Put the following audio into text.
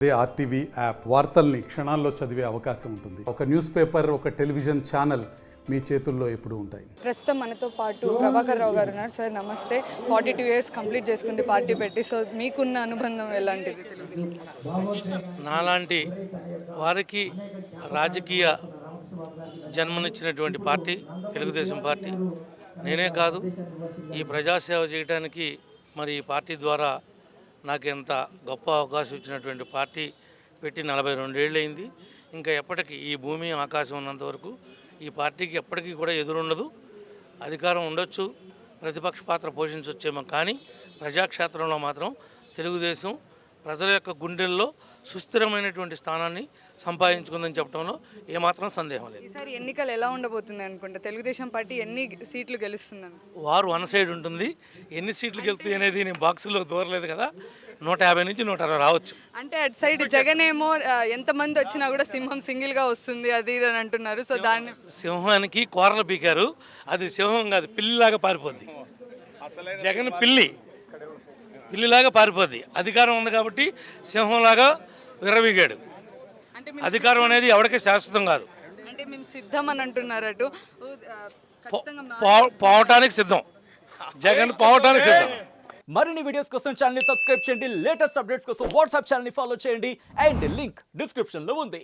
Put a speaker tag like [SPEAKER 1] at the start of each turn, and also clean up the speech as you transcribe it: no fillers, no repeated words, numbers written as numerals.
[SPEAKER 1] అదే RTV app వార్తల్ని క్షణాల్లో చదివే అవకాశం ఉంటుంది. ఒక న్యూస్ పేపర్, ఒక టెలివిజన్ ఛానల్ మీ చేతుల్లో ఎప్పుడూ ఉంటాయి.
[SPEAKER 2] ప్రస్తుతం మనతో పాటు ప్రభాకర్ రావు గారు ఉన్నారు. సార్ నమస్తే. 42 ఇయర్స్ కంప్లీట్ చేసుకుంటే పార్టీ పెట్టి, సో మీకున్న అనుబంధం ఎలాంటిది?
[SPEAKER 3] నాలాంటి వారికి రాజకీయ జన్మనిచ్చినటువంటి పార్టీ తెలుగుదేశం పార్టీ. నేనే కాదు, ఈ ప్రజాసేవ చేయడానికి మరి ఈ పార్టీ ద్వారా నాకు ఎంత గొప్ప అవకాశం ఇచ్చినటువంటి పార్టీ పెట్టి 42 ఏళ్ళు అయింది. ఇంకా ఎప్పటికీ ఈ భూమి ఆకాశం ఉన్నంత వరకు ఈ పార్టీకి ఎప్పటికీ కూడా ఎదురుండదు. అధికారం ఉండొచ్చు, ప్రతిపక్ష పాత్ర పోషించవచ్చేమో, కానీ ప్రజాక్షేత్రంలో మాత్రం తెలుగుదేశం ప్రజల యొక్క గుండెల్లో సుస్థిరమైనటువంటి స్థానాన్ని సంపాదించుకుందని చెప్పడంలో ఏమాత్రం సందేహం లేదు.
[SPEAKER 2] ఈసారి ఎన్నికలు ఎలా ఉండబోతుంది అనుకుంటా? తెలుగుదేశం పార్టీ ఎన్ని సీట్లు గెలుస్తుందని?
[SPEAKER 3] వారు వన్ సైడ్ ఉంటుంది. ఎన్ని సీట్లు గెలుస్తాయి అనేది నేను బాక్సులో దూరలేదు కదా. 150 నుంచి 160 రావచ్చు.
[SPEAKER 2] అంటే అటు సైడ్ జగన్ ఏమో ఎంతమంది వచ్చినా కూడా సింహం సింగిల్గా వస్తుంది అది ఇది అని అంటున్నారు. సో దాన్ని
[SPEAKER 3] సింహానికి కూరలు పీకారు, అది సింహం కాదు, పిల్లిలాగా పారిపోద్ది. జగన్ పిల్లిలాగా పారిపోద్ది. అధికారం ఉంది కాబట్టి సింహంలాగా విర్రవీగాడు. అధికారం అనేది ఎవరికీ శాశ్వతం కాదు.
[SPEAKER 2] అంటే మేము సిద్ధం అని అంటున్నారు. అటు
[SPEAKER 3] పోవటానికి సిద్ధం, జగన్ పోవటానికి సిద్ధం.
[SPEAKER 4] మరిన్ని వీడియోస్ కోసం ఛానల్ ని సబ్స్క్రైబ్ చేయండి. లేటెస్ట్ అప్డేట్స్ కోసం వాట్సాప్ ఛానల్ ని ఫాలో చేయండి. అండ్ లింక్ డిస్క్రిప్షన్ లో ఉంది.